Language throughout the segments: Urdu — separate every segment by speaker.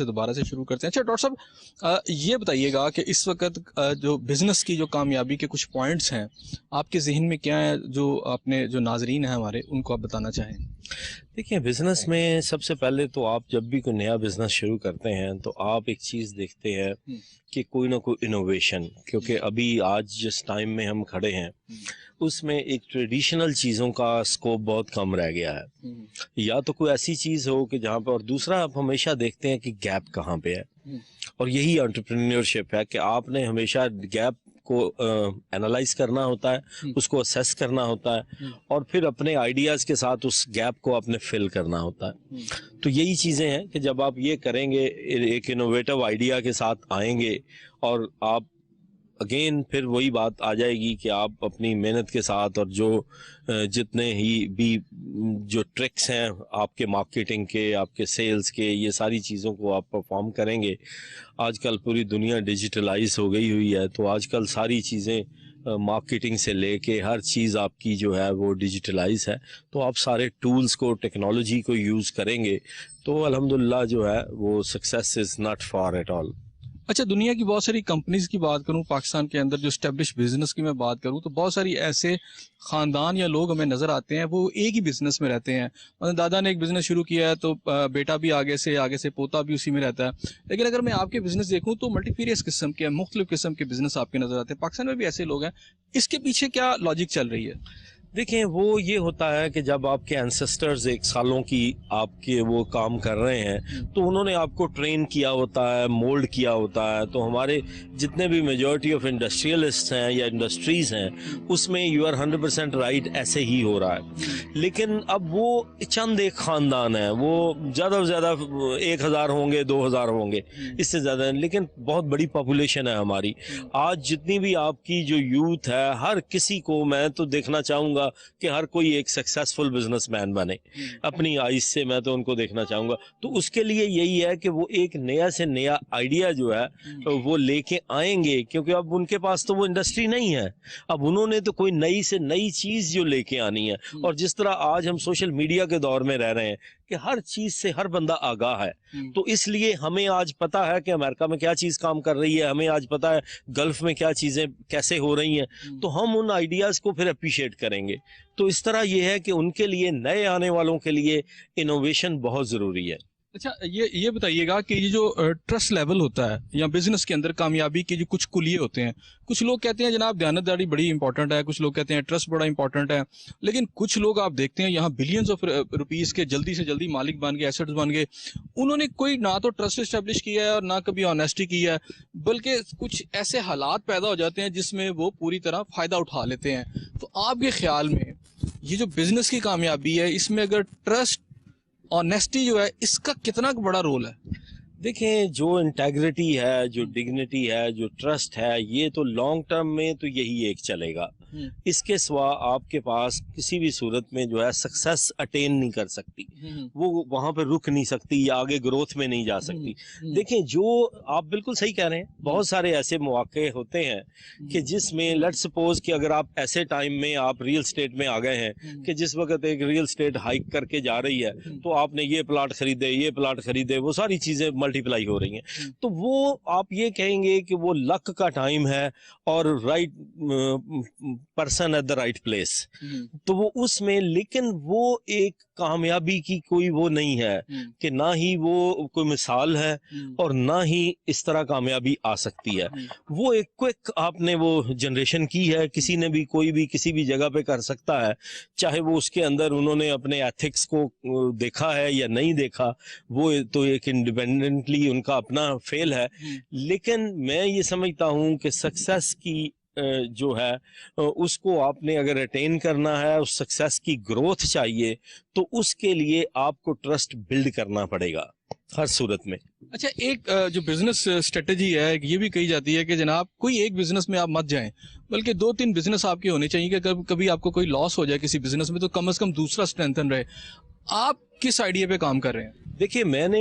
Speaker 1: دوبارہ سے شروع کرتے ہیں. اچھا ڈاکٹر صاحب یہ بتائیے گا کہ اس وقت جو بزنس کی جو کامیابی کے کچھ پوائنٹس ہیں آپ کے ذہن میں کیا ہے جو اپنے جو ناظرین ہیں ہمارے ان کو آپ بتانا چاہیں؟
Speaker 2: دیکھیں بزنس میں سب سے پہلے تو آپ جب بھی کوئی نیا بزنس شروع کرتے ہیں تو آپ ایک چیز دیکھتے ہیں کہ کوئی نہ کوئی انوویشن، کیونکہ ابھی آج جس ٹائم میں ہم کھڑے ہیں اس میں ایک ٹریڈیشنل چیزوں کا سکوپ بہت کم رہ گیا ہے. یا تو کوئی ایسی چیز ہو کہ جہاں پہ، اور دوسرا آپ ہمیشہ دیکھتے ہیں کہ گیپ کہاں پہ ہے، اور یہی انٹرپرینیورشپ ہے کہ آپ نے ہمیشہ گیپ کو اینالائز کرنا ہوتا ہے، اس کو اسیس کرنا ہوتا ہے، اور پھر اپنے آئیڈیاز کے ساتھ اس گیپ کو آپ نے فل کرنا ہوتا ہے. تو یہی چیزیں ہیں کہ جب آپ یہ کریں گے، ایک انوویٹو آئیڈیا کے ساتھ آئیں گے، اور آپ اگین پھر وہی بات آ جائے گی کہ آپ اپنی محنت کے ساتھ اور جو جتنے ہی بھی جو ٹرکس ہیں آپ کے مارکیٹنگ کے، آپ کے سیلز کے، یہ ساری چیزوں کو آپ پرفارم کریں گے. آج کل پوری دنیا ڈیجیٹلائز ہو گئی ہوئی ہے، تو آج کل ساری چیزیں مارکیٹنگ سے لے کے ہر چیز آپ کی جو ہے وہ ڈیجیٹلائز ہے. تو آپ سارے ٹولز کو، ٹیکنالوجی کو یوز کریں گے تو الحمدللہ جو ہے وہ success is not for at all.
Speaker 1: اچھا دنیا کی بہت ساری کمپنیز کی بات کروں، پاکستان کے اندر جو اسٹیبلش بزنس کی میں بات کروں تو بہت ساری ایسے خاندان یا لوگ ہمیں نظر آتے ہیں وہ ایک ہی بزنس میں رہتے ہیں. دادا نے ایک بزنس شروع کیا ہے تو بیٹا بھی آگے سے پوتا بھی اسی میں رہتا ہے. لیکن اگر میں آپ کے بزنس دیکھوں تو ملٹی فیریس قسم کے، مختلف قسم کے بزنس آپ کے نظر آتے ہیں. پاکستان میں بھی ایسے لوگ ہیں، اس کے پیچھے کیا لاجک چل رہی ہے؟
Speaker 2: دیکھیں وہ یہ ہوتا ہے کہ جب آپ کے اینسسٹرز ایک سالوں کی آپ کے وہ کام کر رہے ہیں تو انہوں نے آپ کو ٹرین کیا ہوتا ہے، مولڈ کیا ہوتا ہے. تو ہمارے جتنے بھی میجورٹی آف انڈسٹریلسٹ ہیں یا انڈسٹریز ہیں اس میں یو آر 100% رائٹ، ایسے ہی ہو رہا ہے. لیکن اب وہ چند ایک خاندان ہیں، وہ زیادہ سے زیادہ 1000 ہوں گے، 2000 ہوں گے، اس سے زیادہ، لیکن بہت بڑی پاپولیشن ہے ہماری. آج جتنی بھی آپ کی جو یوتھ ہے، ہر کسی کو میں تو دیکھنا چاہوں گا کہ ہر کوئی ایک سکسیسفل بزنس مین بنے. اپنی آئیز سے میں تو ان کو دیکھنا چاہوں گا. تو اس کے لیے یہی ہے کہ وہ ایک نیا سے نیا آئیڈیا جو ہے وہ لے کے آئیں گے، کیونکہ اب ان کے پاس تو وہ انڈسٹری نہیں ہے. اب انہوں نے تو کوئی نئی سے نئی چیز جو لے کے آنی ہے. اور جس طرح آج ہم سوشل میڈیا کے دور میں رہ رہے ہیں کہ ہر چیز سے ہر بندہ آگاہ ہے، تو اس لیے ہمیں آج پتا ہے کہ امریکہ میں کیا چیز کام کر رہی ہے، ہمیں آج پتا ہے گلف میں کیا چیزیں کیسے ہو رہی ہیں. تو ہم ان آئیڈیاز کو پھر اپریشیٹ کریں گے. تو اس طرح یہ ہے کہ ان کے لیے، نئے آنے والوں کے لیے انوویشن بہت ضروری ہے.
Speaker 1: اچھا یہ بتائیے گا کہ یہ جو ٹرسٹ لیول ہوتا ہے یا بزنس کے اندر کامیابی کے جو کچھ کلیے ہوتے ہیں، کچھ لوگ کہتے ہیں جناب دیانتداری بڑی امپورٹنٹ ہے، کچھ لوگ کہتے ہیں ٹرسٹ بڑا امپورٹنٹ ہے، لیکن کچھ لوگ آپ دیکھتے ہیں یہاں بلینز آف روپیز کے جلدی سے جلدی مالک بن گئے، ایسٹس بن گئے. انہوں نے کوئی نہ تو ٹرسٹ اسٹیبلش کیا ہے اور نہ کبھی آنیسٹی کی ہے، بلکہ کچھ ایسے حالات پیدا ہو جاتے ہیں جس میں وہ پوری طرح فائدہ اٹھا لیتے ہیں. تو آپ کے خیال میں یہ جو بزنس کی کامیابی ہے اس میں اگر ٹرسٹ، آنیسٹی جو ہے، اس کا کتنا بڑا رول ہے؟
Speaker 2: دیکھیں جو انٹیگریٹی ہے، جو ڈگنیٹی ہے، جو ٹرسٹ ہے، یہ تو لانگ ٹرم میں تو یہی ایک چلے گا. اس کے سوا آپ کے پاس کسی بھی صورت میں جو ہے سکسیس اٹین نہیں کر سکتی، وہ وہاں پہ رک نہیں سکتی یا آگے گروتھ میں نہیں جا سکتی. دیکھیں جو آپ بالکل صحیح کہہ رہے ہیں، بہت سارے ایسے مواقع ہوتے ہیں کہ جس میں لیٹ سپوز کہ اگر آپ ایسے ٹائم میں آپ ریل اسٹیٹ میں آ گئے ہیں کہ جس وقت ایک ریل اسٹیٹ ہائک کر کے جا رہی ہے، تو آپ نے یہ پلاٹ خریدے، یہ پلاٹ خریدے، وہ ساری چیزیں ملٹی پلائی ہو رہی ہیں. تو وہ آپ یہ کہیں گے کہ وہ لک کا ٹائم ہے اور right person at the right place. تو وہ اس میں، لیکن وہ ایک کامیابی کی کوئی وہ نہیں ہے کہ نہ ہی وہ کوئی مثال ہے اور نہ ہی اس طرح کامیابی آ سکتی ہے. وہ ایک کوئک آپ نے وہ جنریشن کی ہے، کسی نے بھی، کوئی بھی کسی بھی جگہ پہ کر سکتا ہے، چاہے وہ اس کے اندر انہوں نے اپنے ایتھکس کو دیکھا ہے یا نہیں دیکھا، وہ تو ایک انڈیپینڈنٹلی ان کا اپنا فیل ہے. لیکن میں یہ سمجھتا ہوں کہ سکسیس کی جو ہے اس کو آپ نے اگر اٹین کرنا ہے، اس سکسیس کی گروتھ چاہیے، تو اس کے لیے آپ کو ٹرسٹ بلڈ کرنا پڑے گا ہر صورت میں.
Speaker 1: اچھا ایک جو بزنس اسٹریٹجی ہے یہ بھی کہی جاتی ہے کہ جناب کوئی ایک بزنس میں آپ مت جائیں، بلکہ 2-3 بزنس آپ کے ہونے چاہیے کہ کبھی آپ کو کوئی لاس ہو جائے کسی بزنس میں تو کم از کم دوسرا اسٹرینتھن رہے. آپ کس آئیڈیا پہ کام کر رہے ہیں؟
Speaker 2: دیکھیے میں نے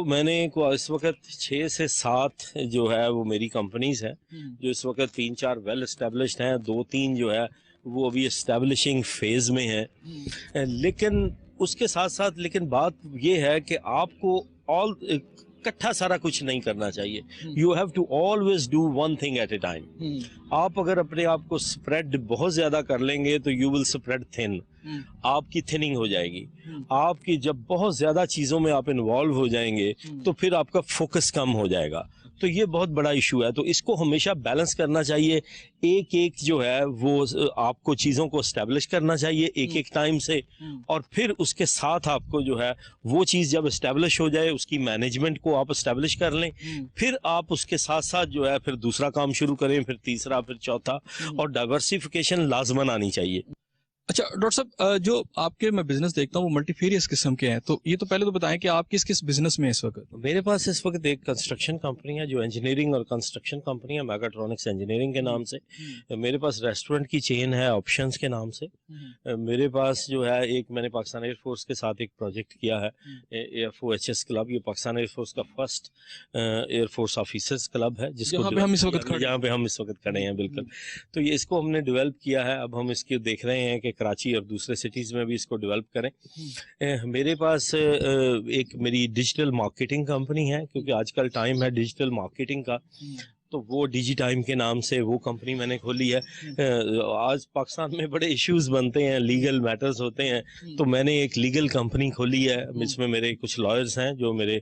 Speaker 2: میں نے اس وقت 6 سے 7 جو ہے وہ میری کمپنیز ہیں جو اس وقت 3-4 ویل اسٹیبلشڈ ہیں، 2-3 جو ہے وہ ابھی اسٹیبلشنگ فیز میں ہیں. لیکن اس کے ساتھ ساتھ لیکن بات یہ ہے کہ آپ کو کٹھا سارا کچھ نہیں کرنا چاہیے. You have to always do one thing at a time. آپ اگر اپنے آپ کو اسپریڈ بہت زیادہ کر لیں گے تو یو ول اسپریڈ تھن. آپ کی تھننگ ہو جائے گی. آپ کی جب بہت زیادہ چیزوں میں آپ انوالو ہو جائیں گے تو پھر آپ کا فوکس کم ہو جائے گا. تو یہ بہت بڑا ایشو ہے. تو اس کو ہمیشہ بیلنس کرنا چاہیے. ایک جو ہے وہ آپ کو چیزوں کو اسٹیبلش کرنا چاہیے ایک ٹائم سے, اور پھر اس کے ساتھ آپ کو جو ہے وہ چیز جب اسٹیبلش ہو جائے اس کی مینجمنٹ کو آپ اسٹیبلش کر لیں, پھر آپ اس کے ساتھ ساتھ جو ہے پھر دوسرا کام شروع کریں, پھر تیسرا, پھر چوتھا, اور ڈائیورسیفیکیشن لازماً آنی چاہیے.
Speaker 1: اچھا ڈاکٹر صاحب, جو آپ کے میں بزنس دیکھتا ہوں وہ ملٹی فیریس قسم کے ہیں, تو یہ تو پہلے تو بتائیں کہ آپ کس کس بزنس میں ہیں اس وقت؟
Speaker 2: میرے پاس اس وقت ایک کنسٹرکشن کمپنی ہے جو انجینئرنگ اور کنسٹرکشن کمپنی ہے, میگاٹرونکس انجینئرنگ کے نام سے. میرے پاس ریسٹورنٹ کی چین ہے آپشنز کے نام سے. میرے پاس جو ہے ایک میں نے پاکستان ایئر فورس کے ساتھ ایک پروجیکٹ کیا ہے, AFOHS کلب. یہ پاکستان ایئر فورس کا first year force officers club ہے جس کو
Speaker 1: جہاں پہ ہم اس وقت
Speaker 2: کھڑے ہیں. بالکل. تو یہ اس کو ہم نے ڈیولپ کیا ہے. اب ہم اس کی دیکھ رہے ہیں کہ کراچی اور دوسرے سٹیز میں بھی اس کو ڈیولپ کریں. میرے پاس ایک میری ڈیجیٹل مارکیٹنگ کمپنی ہے, کیونکہ آج کل ٹائم ہے ڈیجیٹل مارکیٹنگ کا, تو وہ ڈیجی ٹائم کے نام سے وہ کمپنی میں نے کھولی ہے. آج پاکستان میں بڑے ایشوز بنتے ہیں, لیگل میٹرز ہوتے ہیں, تو میں نے ایک لیگل کمپنی کھولی ہے. اس میں میرے کچھ لائرز ہیں جو میرے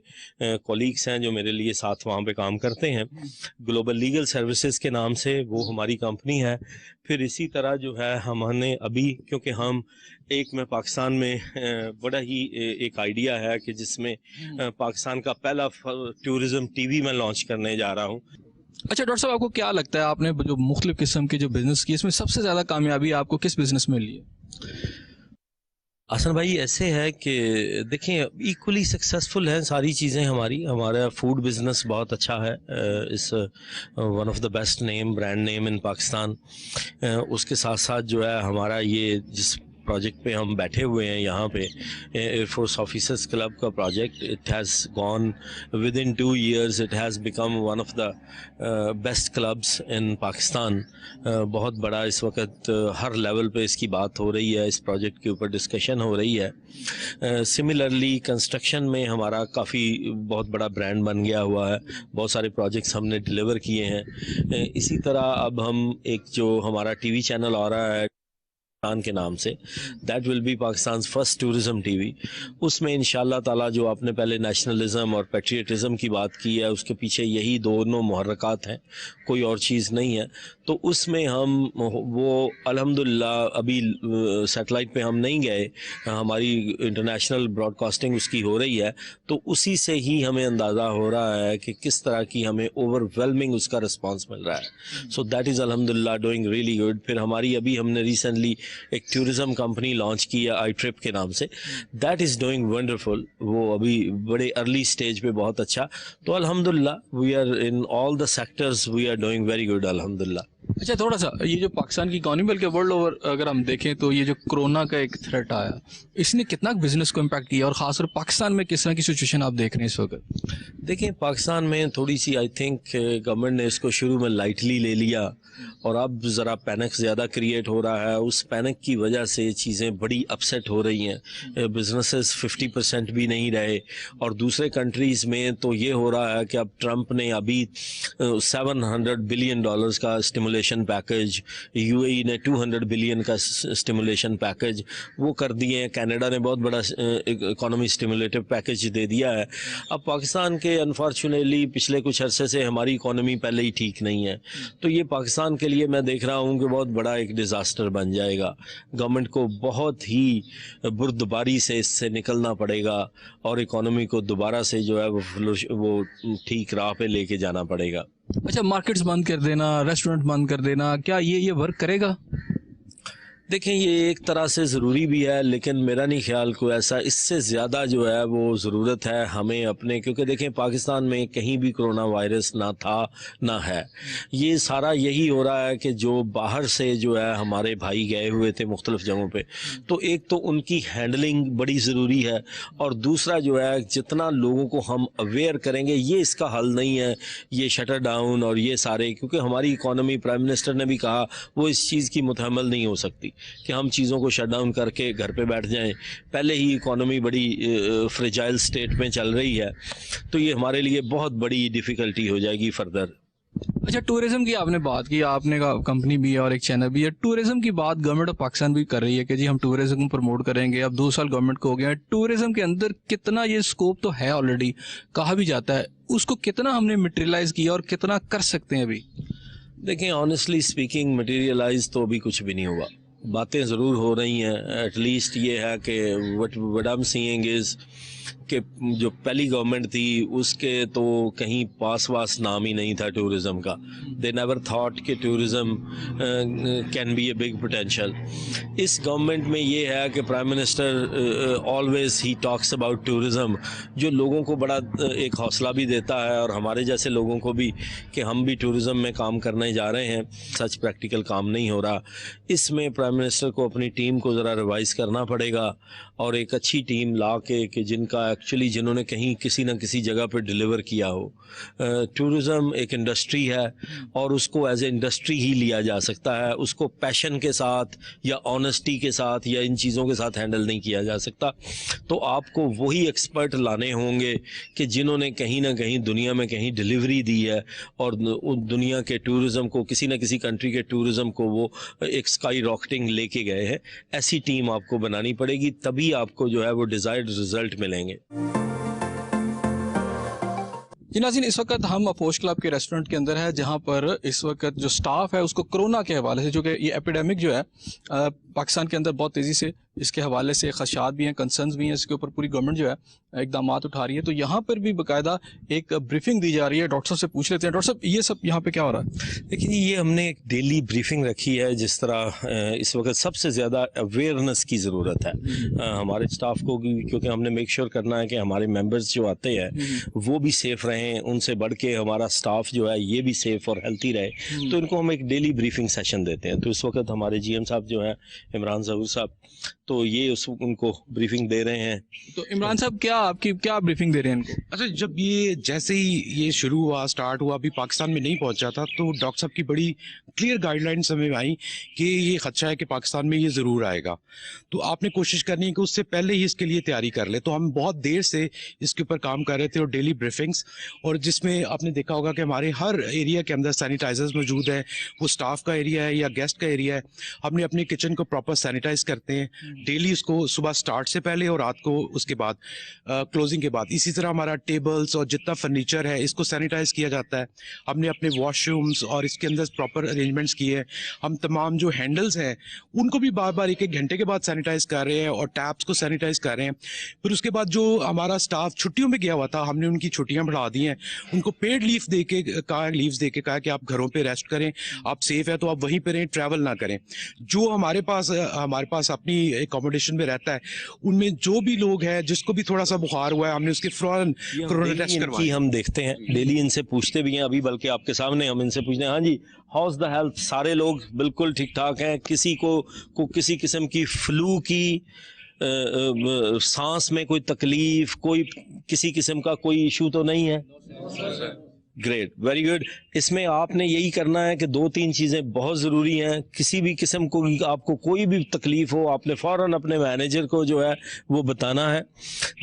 Speaker 2: کولیگس ہیں جو میرے لیے ساتھ وہاں پہ کام کرتے ہیں. گلوبل لیگل سروسز کے نام سے وہ ہماری کمپنی ہے. پھر اسی طرح جو ہے ہم نے ابھی, کیونکہ ہم ایک میں پاکستان میں بڑا ہی ایک آئیڈیا ہے کہ جس میں پاکستان کا پہلا ٹورزم ٹی وی میں لانچ کرنے جا رہا ہوں.
Speaker 1: اچھا ڈاکٹر صاحب, آپ کو کیا لگتا ہے آپ نے جو مختلف قسم کے جو بزنس کی اس میں سب سے زیادہ کامیابی آپ کو کس بزنس میں ملی ہے؟
Speaker 2: حسن بھائی ایسے ہے کہ دیکھیں ایکولی سکسیزفل ہیں ساری چیزیں ہماری. ہمارا فوڈ بزنس بہت اچھا ہے, is one of the best name brand name in Pakistan. اس کے ساتھ ساتھ جو ہے ہمارا یہ جس پروجیکٹ پہ ہم بیٹھے ہوئے ہیں یہاں پہ, ایئر فورس آفیسرز کلب کا project, it has gone within 2 years it has become one of the best clubs in Pakistan. بہت بڑا اس وقت ہر لیول پہ اس کی بات ہو رہی ہے, اس پروجیکٹ کے اوپر ڈسکشن ہو رہی ہے. سملرلی کنسٹرکشن میں ہمارا کافی بہت بڑا برانڈ بن گیا ہوا ہے, بہت سارے پروجیکٹس ہم نے ڈلیور کیے ہیں. اسی طرح اب ہم ایک جو ہمارا ٹی وی چینل آ رہا ہے کے نام سے, that will be Pakistan first tourism T V. اس میں انشاءاللہ تعالیٰ جو آپ نے پہلے نیشنلزم اور پیٹریٹزم کی بات کی ہے, اس کے پیچھے یہی دونوں محرکات ہیں, کوئی اور چیز نہیں ہے. تو اس میں ہم وہ الحمدللہ ابھی سیٹلائٹ پہ ہم نہیں گئے, ہماری انٹرنیشنل براڈ کاسٹنگ اس کی ہو رہی ہے, تو اسی سے ہی ہمیں اندازہ ہو رہا ہے کہ کس طرح کی ہمیں اوور ویلمنگ اس کا رسپانس مل رہا ہے. سو دیٹ از الحمدللہ ڈوئنگ ریئلی گڈ. پھر ہماری ابھی ہم نے ریسنٹلی ایک ٹورزم کمپنی لانچ کی ہے آئی ٹرپ کے نام سے, دیٹ از ڈوئنگ ونڈرفل. وہ ابھی بڑے ارلی سٹیج پہ بہت اچھا. تو الحمدللہ we are in all the sectors we are doing very good الحمدللہ.
Speaker 1: اچھا تھوڑا سا یہ جو پاکستان کی اکانومی بلکہ ورلڈ اوور اگر ہم دیکھیں تو یہ جو کرونا کا ایک تھریٹ آیا, اس نے کتنا بزنس کو امپیکٹ کیا, اور خاص طور پاکستان میں کس طرح کی سچویشن آپ دیکھ رہے ہیں اس وقت؟
Speaker 2: دیکھیں پاکستان میں تھوڑی سی آئی تھنک گورنمنٹ نے اس کو شروع میں لائٹلی لے لیا, اور اب ذرا پینک زیادہ کریٹ ہو رہا ہے. اس پینک کی وجہ سے چیزیں بڑی اپسیٹ ہو رہی ہیں, بزنسز 50% بھی نہیں رہے. اور دوسرے کنٹریز میں تو یہ ہو رہا ہے کہ اب ٹرمپ نے ابھی $700 بلین کا اسٹیمولیشن پیکج, یو اے ای نے $200 بلین کا اسٹیمولیشن پیکج وہ کر دیے ہیں. کینیڈا نے بہت بڑا اکانومی اسٹیمولیٹو پیکج دے دیا ہے. اب پاکستان کے انفارچونیٹلی پچھلے کچھ عرصے سے ہماری اکانومی پہلے ہی ٹھیک نہیں ہے, تو یہ پاکستان کے لیے میں دیکھ رہا ہوں کہ بہت بڑا ایک ڈیزاسٹر بن جائے گا. گورنمنٹ کو بہت ہی بردباری سے اس سے نکلنا پڑے گا, اور اکانومی کو دوبارہ سے جو ہے وہ ٹھیک راہ پہ لے کے جانا پڑے گا.
Speaker 1: اچھا مارکیٹس بند کر دینا, ریسٹورنٹ بند کر دینا, کیا یہ ورک کرے گا؟
Speaker 2: دیکھیں یہ ایک طرح سے ضروری بھی ہے, لیکن میرا نہیں خیال کوئی ایسا اس سے زیادہ جو ہے وہ ضرورت ہے ہمیں اپنے, کیونکہ دیکھیں پاکستان میں کہیں بھی کرونا وائرس نہ تھا نہ ہے. یہ سارا یہی ہو رہا ہے کہ جو باہر سے جو ہے ہمارے بھائی گئے ہوئے تھے مختلف جگہوں پہ, تو ایک تو ان کی ہینڈلنگ بڑی ضروری ہے, اور دوسرا جو ہے جتنا لوگوں کو ہم اویئر کریں گے, یہ اس کا حل نہیں ہے یہ شٹر ڈاؤن اور یہ سارے, کیونکہ ہماری اکانومی پرائم منسٹر نے بھی کہا وہ اس چیز کی متحمل نہیں ہو سکتی. کہ ہم چیزوں کو شٹ ڈاؤن کر کے گھر پہ بیٹھ جائیں. پہلے ہی اکانومی بڑی فریجائل سٹیٹ میں چل رہی ہے, تو یہ ہمارے لیے بہت بڑی ڈیفیکلٹی ہو جائے گی فردر.
Speaker 1: اچھا, ٹورزم کی آپ نے بات کی, آپ نے کہا کمپنی بھی ہے اور ایک چینل بھی ہے. ٹورزم کی بات گورنمنٹ آف پاکستان بھی کر رہی ہے کہ جی ہم ٹورزم کو پروموٹ کریں گے. اب 2 سال گورنمنٹ کو ہو گیا ہے. ٹورزم کے اندر کتنا یہ اسکوپ تو ہے آلریڈی, کہا بھی جاتا ہے, اس کو کتنا ہم نے مٹیریلائز کیا اور کتنا کر سکتے ہیں ابھی؟
Speaker 2: دیکھیں, آنیسٹلی اسپیکنگ مٹیریلائز تو ابھی کچھ بھی نہیں ہوا. باتیں ضرور ہو رہی ہیں. ایٹ لیسٹ یہ ہے کہ وٹ آئی ایم سیئنگ از کہ جو پہلی گورنمنٹ تھی اس کے تو کہیں پاس واس نام ہی نہیں تھا ٹورزم کا. دے نیور تھاٹ کہ tourism can be a big potential. اس گورنمنٹ میں یہ ہے کہ prime minister always he talks about tourism, جو لوگوں کو بڑا ایک حوصلہ بھی دیتا ہے اور ہمارے جیسے لوگوں کو بھی کہ ہم بھی ٹورزم میں کام کرنے جا رہے ہیں. سچ پریکٹیکل کام نہیں ہو رہا. اس میں پرائم منسٹر کو اپنی ٹیم کو ذرا ریوائز کرنا پڑے گا اور ایک اچھی ٹیم لا کے کہ جن کا ایکچولی جنہوں نے کہیں کسی نہ کسی جگہ پہ ڈیلیور کیا ہو. ٹورزم ایک انڈسٹری ہے اور اس کو ایز اے انڈسٹری ہی لیا جا سکتا ہے. اس کو پیشن کے ساتھ یا آنیسٹی کے ساتھ یا ان چیزوں کے ساتھ ہینڈل نہیں کیا جا سکتا. تو آپ کو وہی ایکسپرٹ لانے ہوں گے کہ جنہوں نے کہیں نہ کہیں دنیا میں کہیں ڈیلیوری دی ہے اور دنیا کے ٹورزم کو, کسی نہ کسی کنٹری کے ٹورزم کو وہ ایک اسکائی راکٹنگ لے کے گئے ہیں. ایسی ٹیم آپ کو بنانی پڑے گی, تبھی آپ کو جو ہے وہ ڈیزائرڈ رزلٹ ملیں گے.
Speaker 1: جی ناظرین, اس وقت ہم اپوش کلب کے ریسٹورنٹ کے اندر ہے, جہاں پر اس وقت جو سٹاف ہے اس کو کرونا کے حوالے سے, جو کہ یہ ایپیڈیمک جو ہے پاکستان کے اندر بہت تیزی سے اس کے حوالے سے خدشات بھی ہیں, کنسرنز بھی ہیں, اس کے اوپر پوری گورنمنٹ جو ہے اقدامات اٹھا رہی ہے. تو یہاں پر بھی باقاعدہ ایک بریفنگ دی جا رہی ہے. ڈاکٹر صاحب سے پوچھ لیتے ہیں, ڈاکٹر صاحب یہ سب یہاں پہ کیا ہو رہا ہے؟
Speaker 2: لیکن یہ ہم نے ایک ڈیلی بریفنگ رکھی ہے. جس طرح اس وقت سب سے زیادہ اویئرنیس کی ضرورت ہے ہمارے اسٹاف کو, کیونکہ ہم نے میک شیور کرنا ہے کہ ہمارے ممبرز جو آتے ہیں وہ بھی سیف رہیں. ان سے بڑھ کے ہمارا اسٹاف جو ہے یہ بھی سیف اور ہیلتھی رہے. تو ان کو ہم ایک ڈیلی بریفنگ سیشن دیتے ہیں. تو اس وقت ہمارے جی ایم صاحب جو ہیں عمران ظہور صاحب, تو یہ ان کو بریفنگ دے رہے ہیں.
Speaker 1: تو عمران صاحب کیا بریفنگ دے رہے ہیں ان کو؟
Speaker 3: اچھا, جب یہ جیسے ہی یہ شروع ہوا, اسٹارٹ ہوا, ابھی پاکستان میں نہیں پہنچا تھا, تو ڈاکٹر صاحب کی بڑی کلیئر گائیڈ لائنس ہمیں آئیں کہ یہ خدشہ ہے کہ پاکستان میں یہ ضرور آئے گا. تو آپ نے کوشش کرنی ہے کہ اس سے پہلے ہی اس کے لیے تیاری کر لے. تو ہم بہت دیر سے اس کے اوپر کام کر رہے تھے اور ڈیلی بریفنگس, اور جس میں آپ نے دیکھا ہوگا کہ ہمارے ہر ایریا کے اندر سینیٹائزرز موجود ہیں. وہ اسٹاف کا ایریا ہے یا گیسٹ کا ایریا ہے, ہم نے اپنے کچن کو پراپر سینیٹائز کرتے ہیں ڈیلی, اس کو صبح سٹارٹ سے پہلے اور رات کو اس کے بعد کلوزنگ کے بعد. اسی طرح ہمارا ٹیبلز اور جتنا فرنیچر ہے اس کو سینیٹائز کیا جاتا ہے. ہم نے اپنے واش رومز اور اس کے اندر پراپر ارینجمنٹس کیے ہیں. ہم تمام جو ہینڈلز ہیں ان کو بھی بار بار 1-1 گھنٹے کے بعد سینیٹائز کر رہے ہیں اور ٹیپس کو سینیٹائز کر رہے ہیں. پھر اس کے بعد جو ہمارا اسٹاف چھٹیوں میں گیا ہوا تھا, ہم نے ان کی چھٹیاں بڑھا دی ہیں. ان کو پیڈ لیوز دے کے کہا کہ آپ گھروں پہ ریسٹ کریں, آپ سیف ہے تو آپ وہیں پہ رہیں, ٹریول نہ کریں. جو ہمارے پاس اپنی اکوموڈیشن میں رہتا ہے, ان میں جو بھی لوگ ہیں جس کو بھی تھوڑا سا بخار ہوا ہے, ہم نے اس کے فوراً کورونا ٹیسٹ کروایا.
Speaker 2: ہم دیکھتے ہیں ڈیلی, ان سے پوچھتے بھی ہیں. ابھی بلکہ آپ کے سامنے ہم ان سے پوچھتے ہیں, ہاں جی ہاؤز دا ہیلتھ, سارے لوگ بالکل ٹھیک ٹھاک ہیں. کسی کو کسی قسم کی فلو کی, سانس میں کوئی تکلیف, کوئی کسی قسم کا کوئی ایشو تو نہیں ہے؟ Great, very good. اس میں آپ نے یہی کرنا ہے کہ 2-3 چیزیں بہت ضروری ہیں. کسی بھی قسم کو آپ کو کوئی بھی تکلیف ہو, آپ نے فوراً اپنے مینیجر کو جو ہے وہ بتانا ہے.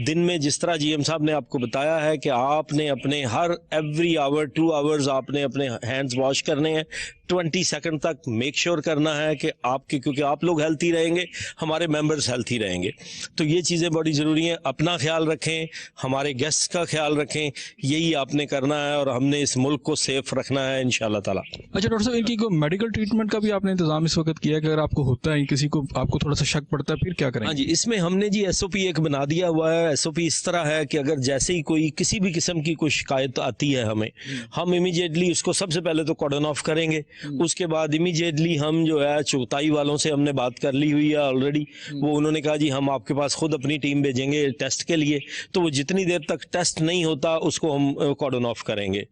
Speaker 2: دن میں جس طرح جی ایم صاحب نے آپ کو بتایا ہے کہ آپ نے اپنے ہر ایوری آور 2 آورز آپ نے اپنے ہینڈز واش کرنے ہیں. 20 سیکنڈ تک میک شیور کرنا ہے کہ آپ کے, کیونکہ آپ لوگ ہیلتھی رہیں گے, ہمارے ممبرز ہیلتھی رہیں گے. تو یہ چیزیں بڑی ضروری ہیں. اپنا خیال رکھیں, ہمارے گیسٹ کا خیال رکھیں, یہی آپ نے کرنا ہے اور ہم نے اس ملک کو سیف رکھنا ہے انشاءاللہ تعالی.
Speaker 1: اچھا ڈاکٹر صاحب, ان کی کوئی میڈیکل ٹریٹمنٹ کا بھی آپ نے انتظام اس وقت کیا کہ اگر آپ کو ہوتا ہے, کسی کو آپ کو تھوڑا سا شک پڑتا ہے, پھر کیا کریں؟
Speaker 2: ہاں جی, اس میں ہم نے جی ایس او پی ایک بنا دیا ہوا ہے. ایس او پی اس طرح ہے کہ اگر جیسے ہی کوئی کسی بھی قسم کی کوئی شکایت آتی ہے ہمیں, ہم امیجیٹلی اس کو سب سے پہلے تو کارڈن آف کریں گے. اس کے بعد امیجیٹلی ہم جو ہے چغتائی والوں سے ہم نے بات کر لی ہوئی ہے آلریڈی. وہ انہوں نے کہا جی ہم آپ کے پاس خود اپنی ٹیم بھیجیں گے ٹیسٹ کے لیے. تو وہ جتنی دیر تک ٹیسٹ نہیں ہوتا اس کو ہم کارڈن آف کریں گے,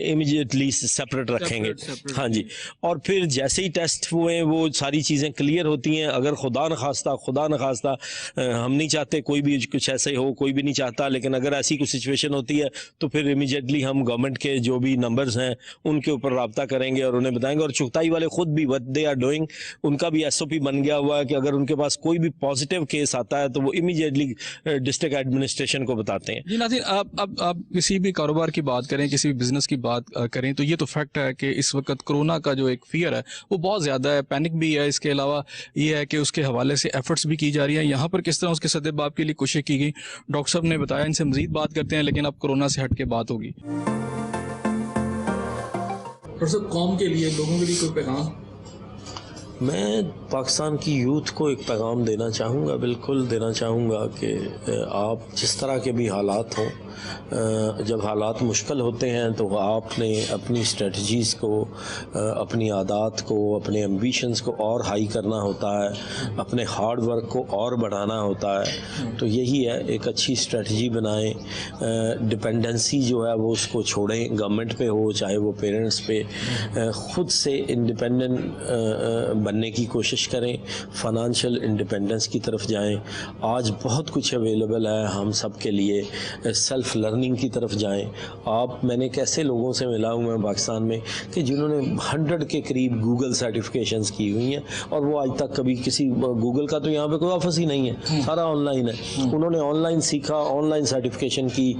Speaker 2: امیجیٹلی سیپریٹ رکھیں گے. ہاں جی, اور پھر جیسے ہی ٹیسٹ ہوئے وہ ساری چیزیں کلیئر ہوتی ہیں. اگر خدا نخواستہ ہم نہیں چاہتے کوئی بھی کچھ ایسے ہو, کوئی بھی نہیں چاہتا, لیکن اگر ایسی کوئی سچویشن ہوتی ہے تو پھر امیجیٹلی ہم گورنمنٹ کے جو بھی نمبرز ہیں ان کے اوپر رابطہ کریں گے اور انہیں بتائیں جائیں گے. اور چغتائی والے خود بھی what they are doing, ان کا بھی SOP بن گیا ہوا ہے کہ اگر ان کے پاس کوئی بھی پازیٹیو کیس آتا ہے تو وہ امیڈیٹلی ڈسٹرکٹ ایڈمنسٹریشن کو بتاتے ہیں.
Speaker 1: جی ناظرین، آپ کسی بھی کاروبار کی بات کریں، کسی بھی بزنس کی بات کریں تو یہ تو فیکٹ ہے کہ اس وقت کرونا کا جو ایک فیئر ہے وہ بہت زیادہ ہے، پینک بھی ہے. اس کے علاوہ یہ ہے کہ اس کے حوالے سے ایفرٹس بھی کی جا رہی ہیں. یہاں پر کس طرح اس کے سدباب کے لیے کوشش کی گئی ڈاکٹر صاحب نے بتایا. ان سے مزید بات کرتے ہیں، لیکن اب کورونا سے ہٹ کے بات ہوگی. ڈاکٹر صاحب، قوم کے لیے، لوگوں کے لیے کوئی پیغام؟
Speaker 2: میں پاکستان کی یوتھ کو ایک پیغام دینا چاہوں گا، بالکل دینا چاہوں گا کہ آپ جس طرح کے بھی حالات ہوں، جب حالات مشکل ہوتے ہیں تو آپ نے اپنی اسٹریٹجیز کو، اپنی عادات کو، اپنے ایمبیشنز کو اور ہائی کرنا ہوتا ہے، اپنے ہارڈ ورک کو اور بڑھانا ہوتا ہے. تو یہی ہے، ایک اچھی اسٹریٹجی بنائیں. ڈپینڈنسی جو ہے وہ اس کو چھوڑیں، گورنمنٹ پہ ہو چاہے وہ پیرنٹس پہ. خود سے انڈیپینڈنٹ بننے کی کوشش کریں، فائنانشیل انڈیپینڈنس کی طرف جائیں. آج بہت کچھ اویلیبل ہے ہم سب کے لیے. سیلف لرننگ کی طرف جائیں. میں نے کیسے لوگوں سے ملا ہوں میں پاکستان میں کہ جنہوں نے 100 کے قریب گوگل سرٹیفکیشنز کی ہوئی ہیں، اور وہ آج تک کبھی کسی گوگل کا تو یہاں پہ کوئی آفس ہی نہیں ہے، سارا آن لائن ہے. انہوں نے آن لائن سیکھا، آن لائن سرٹیفکیشن کی،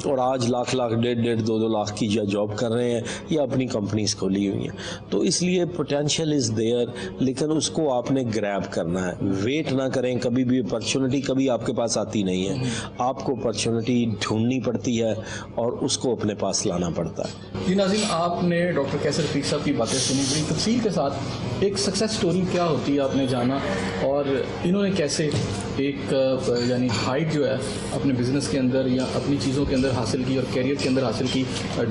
Speaker 2: اور آج لاکھ 1.5 لاکھ کی جاب کر رہے ہیں یا اپنی کمپنیز کھولی ہوئی ہیں. تو اس لیے پوٹینشیل از دیئر، لیکن اس کو آپ نے گریب کرنا ہے. ویٹ نہ کریں، کبھی بھی اپرچونٹی کبھی آپ کے پاس آتی نہیں ہے. آپ کو اپرچونٹی ڈھونڈنی پڑتی ہے اور اس کو اپنے پاس لانا پڑتا ہے.
Speaker 1: جی ناظرین، آپ نے ڈاکٹر قیصر رفیق صاحب کی باتیں سنی، بڑی تفصیل کے ساتھ ایک سکسیس سٹوری کیا ہوتی ہے آپ نے جانا، اور انہوں نے کیسے ایک یعنی ہائٹ جو ہے اپنے بزنس کے اندر یا اپنی چیزوں کے اندر حاصل کی اور کیریئر کے اندر حاصل کی.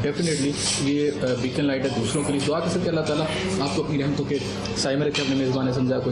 Speaker 1: ڈیفینیٹلی یہ بیکن لائٹ ہے دوسروں کے لیے. دعا کر سکتے اللہ تعالیٰ آپ کو اپنی رحمتوں کے سائے میں رکھے. اپنے میزبان سمجھا کو